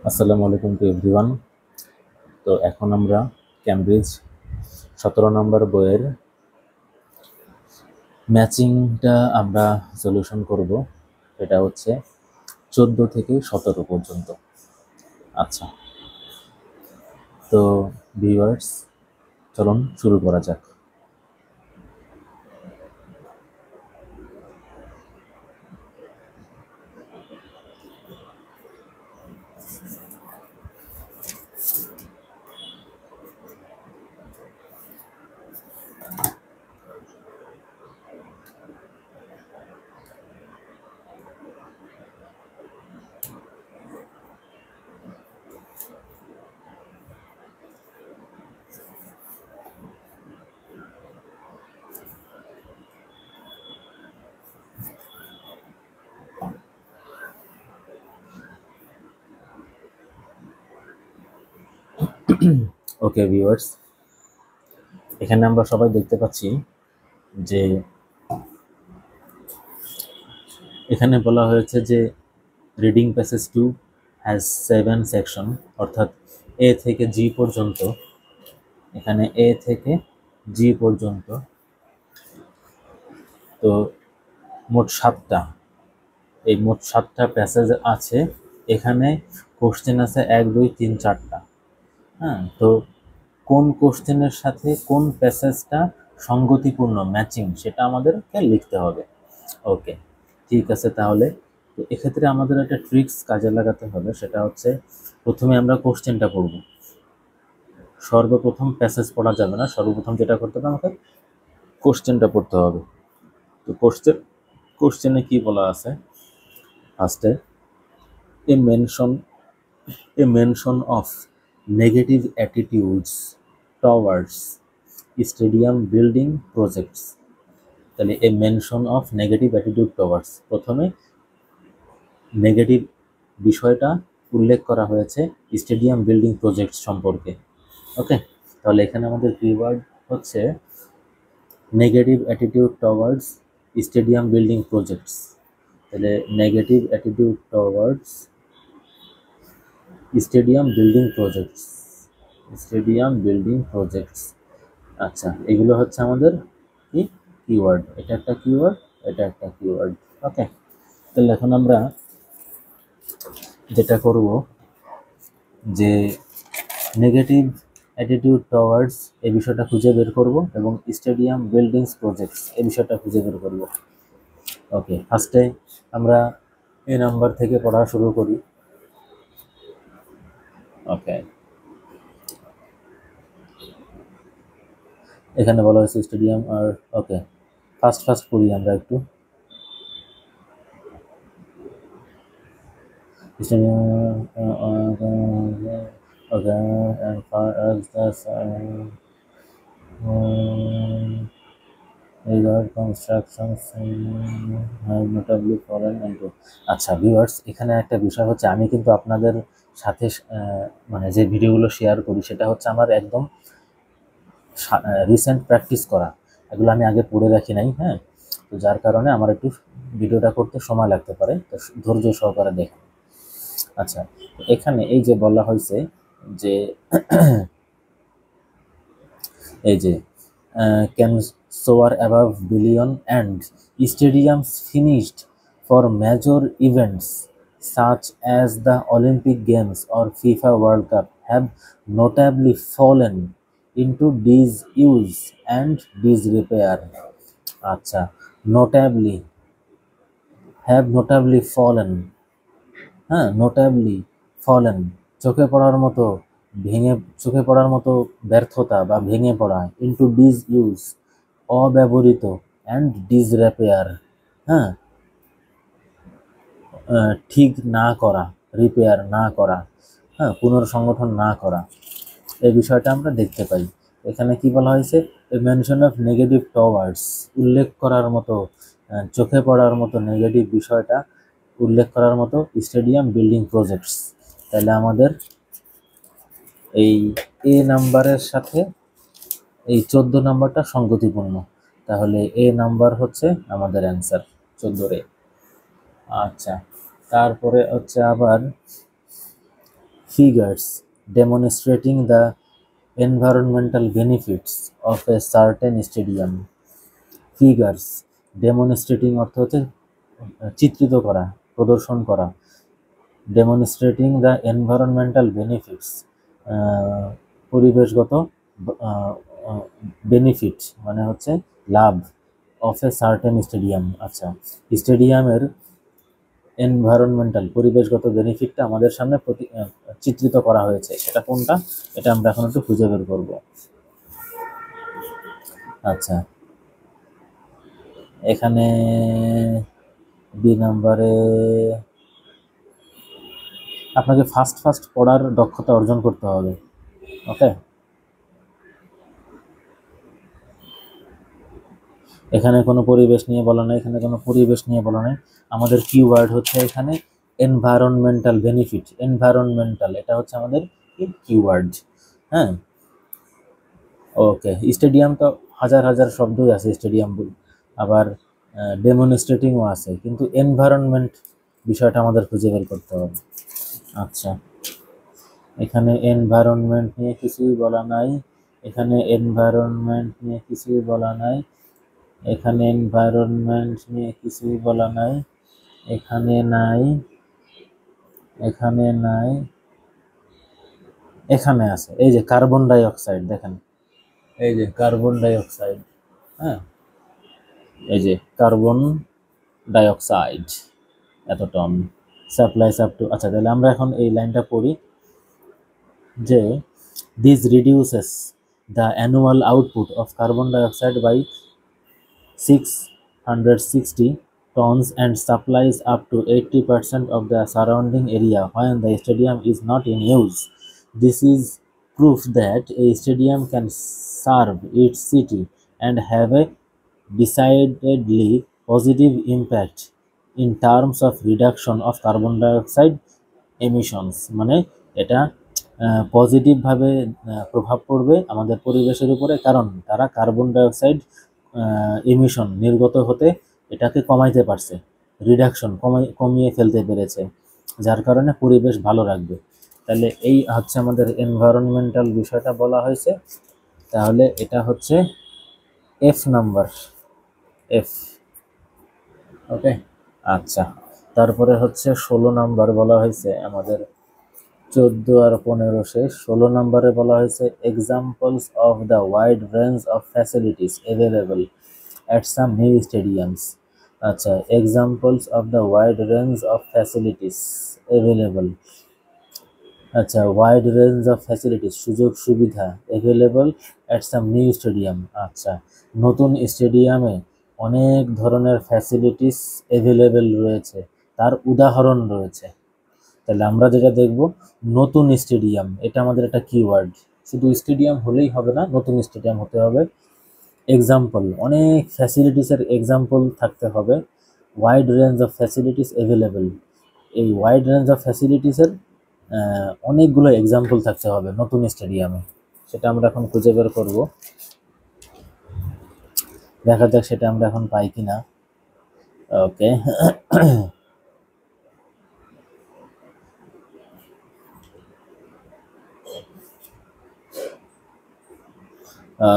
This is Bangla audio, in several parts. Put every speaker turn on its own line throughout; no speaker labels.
আসসালামু আলাইকুম টু এভরিওয়ান। তো এখন আমরা ক্যামব্রিজ 17 নম্বর বইয়ের ম্যাচিংটা আমরা সলিউশন করব। এটা হচ্ছে 14 থেকে 17 পর্যন্ত। আচ্ছা, তো ভিউয়ার্স, চলুন শুরু করা যাক। ওকে ভিউয়ার্স, এখানে আমরা সবাই দেখতে পাচ্ছি যে এখানে বলা হয়েছে যে রিডিং প্যাসেজ 2 হ্যাজ 7 সেকশন, অর্থাৎ এ থেকে জি পর্যন্ত। এখানে এ থেকে জি পর্যন্ত তো মোট 7টা, এই মোট 7টা প্যাসেজ আছে। এখানে কোশ্চেন আছে 1 2 3 4টা। হ্যাঁ, তো কোন কোশ্চেনের সাথে কোন প্যাসেজটা সঙ্গতিপূর্ণ, ম্যাচিং, সেটা আমাদেরকে লিখতে হবে। ওকে, ঠিক আছে। তাহলে তো এক্ষেত্রে আমাদের একটা ট্রিক্স কাজে লাগাতে হবে, সেটা হচ্ছে প্রথমে আমরা কোশ্চেনটা পড়ব। সর্বপ্রথম প্যাসেজ পড়া যাবে না, সর্বপ্রথম যেটা করতে হবে আমাকে কোশ্চেনটা পড়তে হবে। তো কোশ্চেনে কি বলা আছে? ফার্স্টে এ mention of negative attitudes towards stadium building projects। তাহলে a mention of negative attitude towards, প্রথমে নেগেটিভ বিষয়টা উল্লেখ করা হয়েছে স্টেডিয়াম বিল্ডিং প্রজেক্ট সম্পর্কে। ওকে, তাহলে এখানে আমাদের কিওয়ার্ড হচ্ছে negative attitude towards stadium building projects. তাহলে negative attitude towards stadium building projects. আচ্ছা, এগুলো হচ্ছে আমাদের কি কিওয়ার্ড। এটা একটা কিওয়ার্ড, এটা একটা কিওয়ার্ড। ওকে, তাহলে এখন আমরা যেটা করব যে নেগেটিভ অ্যাটিটিউড টুয়ার্ডস এই বিষয়টা খুঁজে বের করব এবং স্টেডিয়াম বিল্ডিংস প্রজেক্টস এই বিষয়টা খুঁজে বের করব। ওকে, ফার্স্টে আমরা এ নাম্বার থেকে পড়া শুরু করি। ওকে, এখানে বলা হয়েছে স্টেডিয়াম আর ওকে, ফার্স্ট পড়ি আমরা একটু। Okay, and far as the regard constructions have notably fallen into। আচ্ছা ভিউয়ার্স, এখানে একটা বিষয় হচ্ছে আমি কিন্তু আপনাদের সাথে মানে যে ভিডিওগুলো শেয়ার করি সেটা হচ্ছে আমার একদম রিসেন্ট প্র্যাকটিস করা, এগুলো আমি আগে পড়ে রাখি নাই। হ্যাঁ, তো যার কারণে আমার একটু ভিডিওটা করতে সময় লাগতে পারে, তো ধৈর্য সহকারে দেখুন। আচ্ছা, এখানে এই যে বলা হয়েছে যে এই যে can soar above billion and stadiums finished for major events such as the Olympic Games or FIFA World Cup have notably fallen into disuse and disrepair। আচ্ছা, notably, have notably fallen, হ্যাঁ, নোটাবলি ফলেন, চোখে পড়ার মতো ব্যর্থতা বা ভেঙে পড়া, ইনটু ডিজ ইউজ, অব্যবহৃত, অ্যান্ড ডিজ রিপেয়ার, হ্যাঁ, ঠিক না করা, রিপেয়ার না করা, হ্যাঁ, পুনর্সংগঠন না করা, এই বিষয়টা আমরা দেখতে পাই। এখানে কি বলা হয়েছে? এ মেনশন অফ নেগেটিভ টুয়ার্ডস, উল্লেখ করার মতো, চোখে পড়ার মতো নেগেটিভ বিষয়টা উল্লেখ করার মতো স্টেডিয়াম বিল্ডিং প্রজেক্টস। তাহলে আমাদের এই এ নাম্বারের সাথে এই 14 নাম্বারটা সঙ্গতিপূর্ণ, তাহলে এ নাম্বার হচ্ছে আমাদের অ্যান্সার 14 এ। আচ্ছা, তারপরে হচ্ছে আবার figures demonstrating the environmental benefits of a certain stadium. Figures demonstrating অর্থ হচ্ছে চিত্রিত করা, প্রদর্শন করা। ডেমনস্ট্রেটিং দ্য এনভায়রনমেন্টাল বেনিফিটস, পরিবেশগত বেনিফিট মানে হচ্ছে লাভ, অফ এ সার্টেন স্টেডিয়াম। আচ্ছা, স্টেডিয়ামের এনভায়রনমেন্টাল পরিবেশগত বেনিফিটটা আমাদের সামনে চিত্রিত করা হয়েছে, সেটা কোনটা, এটা আমরা এখন একটু খুঁজে বের করব। আচ্ছা, এখানে বি নাম্বারে আপনাকে ফাস্ট পড়ার দক্ষতা অর্জন করতে হবে। ওকে, এখানে কোনো পরিবেশ নিয়ে বলা নাই, এখানে কোনো পরিবেশ নিয়ে বলা নাই। আমাদের কিওয়ার্ড হচ্ছে এখানে এনভায়রনমেন্টাল বেনিফিট। এনভায়রনমেন্টাল এটা হচ্ছে আমাদের কিওয়ার্ড। হ্যাঁ, ওকে। স্টেডিয়াম তো হাজার হাজার শব্দই আছে স্টেডিয়াম, আবার ডেমনস্ট্রেটিংও আছে, কিন্তু এনভায়রনমেন্ট বিষয়টা আমাদের খুঁজে বের করতে হবে। আচ্ছা, এখানে এনভায়রনমেন্ট নিয়ে কিছুই বলা নাই, এখানে এনভায়রনমেন্ট নিয়ে কিছুই বলা নাই, এখানে এনভায়রনমেন্ট নিয়ে কিছুই বলা নাই, এখানে নাই, এখানে নাই, এখানে আছে। এই যে কার্বন ডাই অক্সাইড, দেখেন এই যে কার্বন ডাই অক্সাইড। হ্যাঁ, এই যে কার্বন ডাই অক্সাইড এত টন সাপ্লাইস আপ টু। আচ্ছা, তাহলে আমরা এখন এই লাইনটা পড়ি যে this reduces the annual output of carbon dioxide by 660 tons and supplies up to 80% of the surrounding area when the stadium is not in use. This is proof that a stadium can serve its city and have a decidedly positive impact in terms of reduction of carbon dioxide emissions. মানে এটা পজিটিভভাবে প্রভাব পড়বে আমাদের পরিবেশের উপরে, কারণ তারা কার্বন ডাইঅক্সাইড ইমিশন নির্গত হতে এটাকে কমাইতে পারছে, রিডাকশন কমিয়ে ফেলতে পেরেছে, যার কারণে পরিবেশ ভালো রাখবে। তাহলে এই হচ্ছে আমাদের এনভায়রনমেন্টাল বিষয়টা বলা হয়েছে, তাহলে এটা হচ্ছে এফ নাম্বার, এফ। ওকে, আচ্ছা, তারপরে হচ্ছে 16 নাম্বার বলা হয়েছে আমাদের, 14 আর 15 শেষ। 16 নম্বরে বলা হয়েছে examples of the wide range of facilities available at some new stadiums. আচ্ছা, examples of the wide range of facilities available. আচ্ছা, ওয়াইড রেঞ্জ অফ ফ্যাসিলিটিস সুযোগ সুবিধা available at some new stadium. আচ্ছা, নতুন স্টেডিয়ামে অনেক ধরনের ফ্যাসিলিটিস অ্যাভেলেবেল রয়েছে, তার উদাহরণ রয়েছে। তাহলে আমরা যেটা দেখব নতুন স্টেডিয়াম, এটা আমাদের একটা কিওয়ার্ড। শুধু স্টেডিয়াম হলেই হবে না, নতুন স্টেডিয়াম হতে হবে। এক্সাম্পল, অনেক ফ্যাসিলিটিসের এক্সাম্পল থাকতে হবে। Wide range of facilities available, এই ওয়াইড রেঞ্জ অফ ফ্যাসিলিটিসের অনেকগুলো এক্সাম্পল থাকতে হবে নতুন স্টেডিয়ামে, সেটা আমরা এখন খুঁজে বের করব। দেখা যাক সেটা আমরা এখন পাই কিনা। ওকে,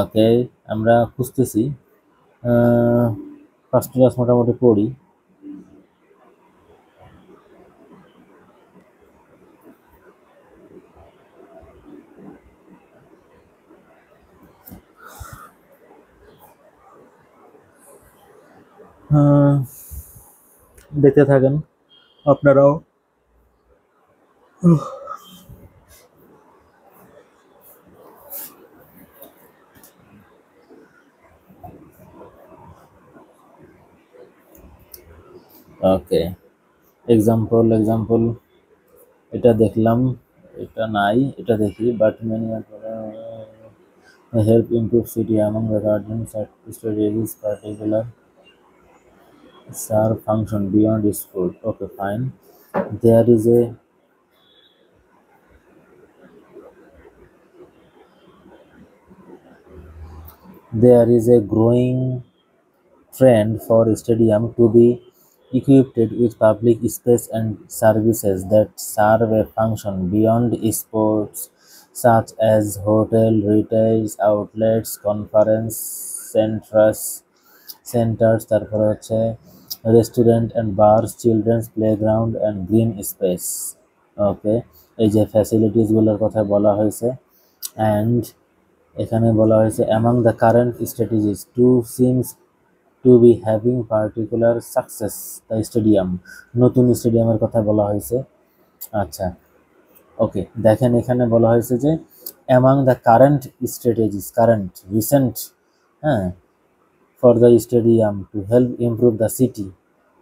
ওকে, আমরা খুঁজতেছি। ফার্স্ট ক্লাস মোটামুটি পড়ি। দেখতে থাকেন আপনারাও। ওকে, এক্সাম্পল এটা দেখলাম, এটা নাই, এটা দেখি। But many help improve city among the gardens at storage particular serve function beyond sport. Okay, fine. There is a growing trend for stadium to be equipped with public space and services that serve a function beyond sports, such as hotel, retail outlets, conference centers, তারপরে হচ্ছে restaurant and bars, children's playground and green space. Okay, এই যে ফ্যাসিলিটিসগুলোর কথা বলা হয়েছে। অ্যান্ড এখানে বলা হয়েছে among the current strategies two seems to B having particular success the stadium, নতুন স্টেডিয়ামের কথা বলা হয়েছে। আচ্ছা, ওকে, দেখেন এখানে বলা হয়েছে যে among the current strategies, current recent, হ্যাঁ, for the stadium to help improve the city.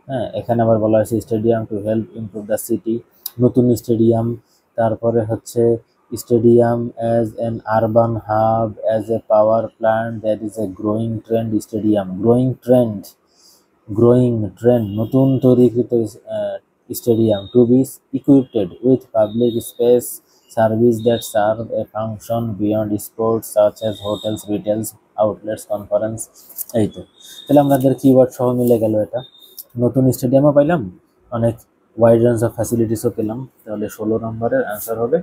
হ্যাঁ, এখানে আবার বলা হয়েছে stadium to help improve the city, নতুন স্টেডিয়াম। তারপরে হচ্ছে stadium as an urban hub, as a power plant, that is a growing trend stadium, growing trend, নতুন তৈরিকৃত stadium. To be equipped with public space service that serve a function beyond sports such as hotels, রিটেলস outlets, conference. এই তো, তাহলে আমাদের কিওয়ার্ড সহ মিলে গেল এটা। নতুন স্টেডিয়ামও পাইলাম, অনেক ওয়াইড রেঞ্জ অফ ফ্যাসিলিটিসও পেলাম। তাহলে 16 নম্বরের অ্যান্সার হবে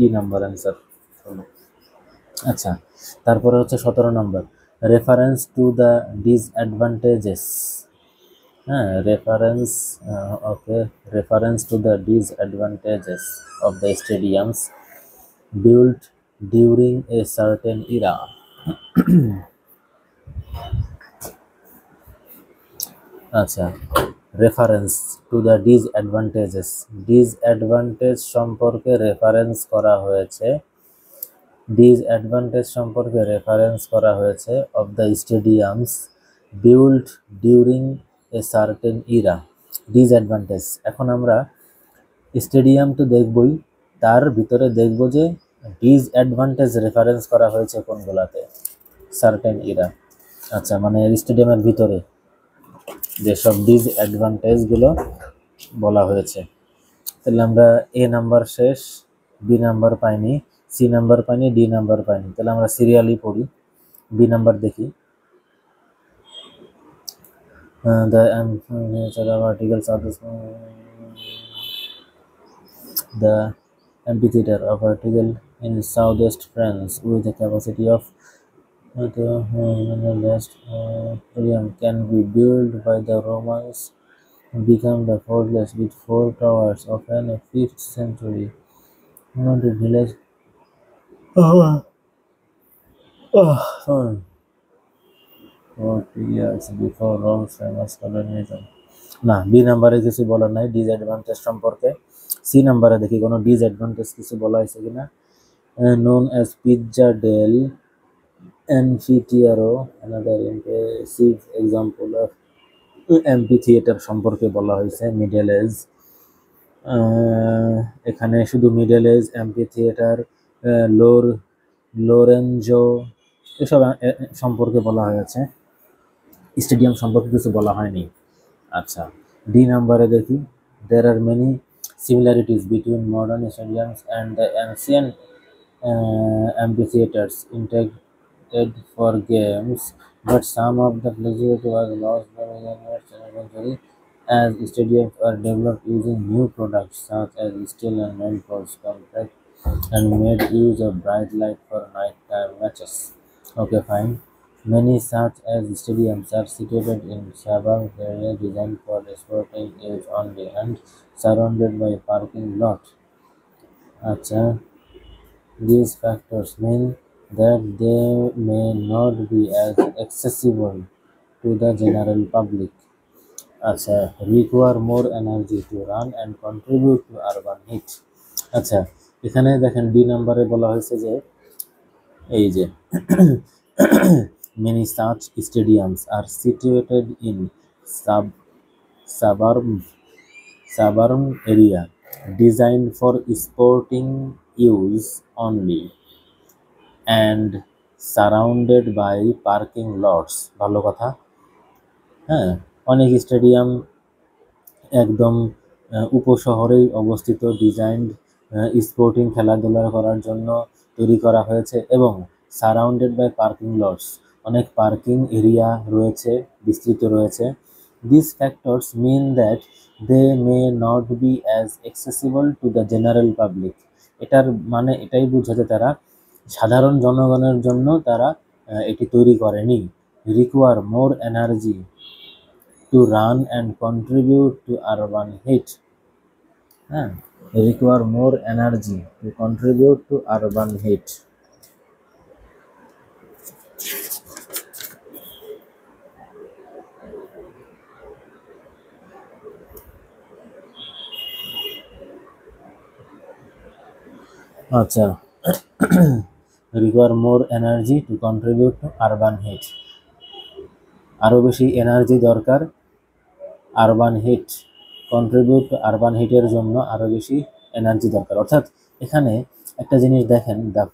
ই নাম্বার অ্যান্সার 16। আচ্ছা, তারপরে হচ্ছে 17 নম্বর, রেফারেন্স টু দ্য ডিসঅ্যাডভান্টেজেস। হ্যাঁ, reference to the disadvantages of the stadiums built during a certain era. আচ্ছা, রেফারেন্স টু দ্য ডিসঅ্যাডভান্টেজ সম্পর্কে রেফারেন্স করা হয়েছে, of the stadiums build during a certain era. Disadvantage, এখন আমরা স্টেডিয়াম তো দেখবই, তার ভিতরে দেখব যে ডিসঅ্যাডভান্টেজ রেফারেন্স করা হয়েছে কোনগুলাতে, সার্টেন ইরা। আচ্ছা, মানে স্টেডিয়ামের ভিতরে যেসব ডিসঅ্যাডভান্টেজগুলো বলা হয়েছে। তাহলে আমরা এ নাম্বার শেষ, বি নাম্বার পাইনি, সি নাম্বার পাইনি, ডি নাম্বার পাইনি। তাহলে আমরা সিরিয়ালি পড়ি। বি নাম্বার দেখি, the articles of the amphitheater of article in southwest France with a capacity of the last can be built by the Romans, become the fortress with 4 towers of an 5th century. The village 40 years before Rome's famous colonialism. না, বি নাম্বারে কিছু বলার নাই ডিসঅ্যাডভান্টেজ সম্পর্কে। সি নাম্বারে দেখি কোনো ডিসঅ্যাডভান্টেজ কিছু বলা হয়েছে কিনা। known as Pizza del Anfiteatro, another impressive example of amphitheater সম্পর্কে বলা হয়েছে। মিডল এজ, এখানে শুধু মিডল এজ, অ্যাম্পিথিয়েটার, লোরেঞ্জো এসব সম্পর্কে বলা হয়েছে, স্টেডিয়াম সম্পর্কে কিছু বলা হয়নি। আচ্ছা, ডি নাম্বারে দেখি, there are many similarities between modern stadiums and the ancient amphitheaters intended for games, but some of the flexibility was lost by the century as stadiums are developed using new products such as steel and reinforced concrete and made use of bright light for nighttime matches. Okay, fine. Many such as stadiums are situated in suburban areas designed for sporting use only and surrounded by a parking lot. Acha, these factors mean that they may not be as accessible to the general public. Acha, require more energy to run and contribute to urban heat. আচ্ছা, এখানে দেখেন ডি নাম্বারে বলা হয়েছে যে এই যে many such stadiums are situated in suburban area designed for sporting use only and surrounded by parking lots. ভালো কথা। হ্যাঁ, অনেক স্টেডিয়াম একদম উপশহরেই অবস্থিত, ডিজাইনড স্পোর্টিং খেলাধুলা করার জন্য তৈরি করা হয়েছে এবং সারাউন্ডেড বাই পার্কিং লটস, অনেক পার্কিং এরিয়া রয়েছে, বিস্তৃত রয়েছে, These factors mean that they may not be as accessible to the general public. এটার মানে এটাই বোঝাতে তারা সাধারণ জনগণের জন্য তারা এটি তৈরি করেনি। require more energy to run and contribute to urban heat. হ্যাঁ, require more energy to contribute to urban heat. আচ্ছা, require more energy to contribute to urban heat. আরো বেশি এনার্জি দরকার urban heat, contribute to urban হিটের জন্য আরো বেশি এনার্জি দরকার। অর্থাৎ এখানে একটা জিনিস দেখেন, the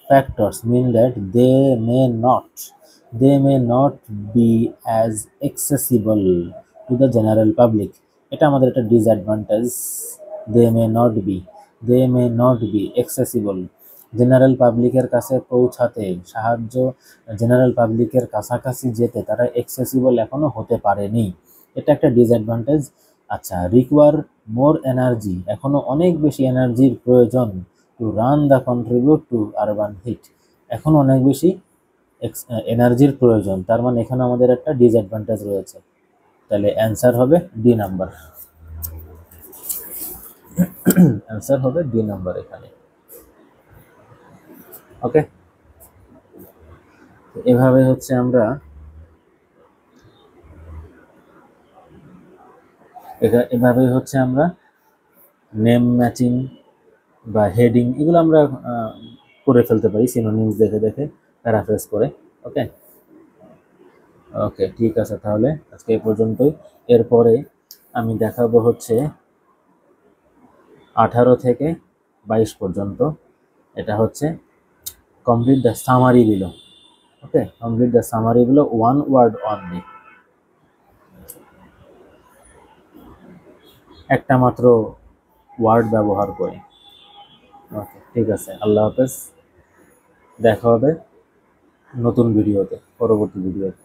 factors mean that they may not be as accessible to the general public. এটা আমাদের একটা disadvantage. They may not be accessible, general পাবলিকের কাছে পৌঁছাতে সাহায্য, জেনারেল পাবলিকের কাছাকাছি যেতে তারা অ্যাক্সেসিবল এখনো হতে পারেনি, এটা একটা ডিসঅ্যাডভান্টেজ। আচ্ছা, রিকোয়ার মোর এনার্জি, এখনো অনেক বেশি এনার্জির প্রয়োজন, to run the contribute to urban hit, এখনো অনেক বেশি এনার্জির প্রয়োজন, তার মানে এখানে আমাদের একটা ডিসঅ্যাডভান্টেজ রয়েছে। তাহলে অ্যান্সার হবে ডি নাম্বার। অ্যান্সার হবে ডি নাম্বার এখানে। ওকে, এভাবে হচ্ছে আমরা এভাবেই হচ্ছে আমরা নেম ম্যাচিং বা হেডিং এগুলো আমরা করে ফেলতে পারি সিনোনিমস দেখে দেখে প্যারাফ্রেজ করে। ওকে ওকে ঠিক আছে, তাহলে আজকে এই পর্যন্তই। এরপরে আমি দেখাবো হচ্ছে 18 থেকে 22 পর্যন্ত। এটা হচ্ছে complete the summary below. Okay, complete the summary below, one word only, একটা মাত্র ওয়ার্ড ব্যবহার করে। ওকে ঠিক আছে, আল্লাহ হাফেজ, দেখা হবে নতুন ভিডিওতে, পরবর্তী ভিডিওতে।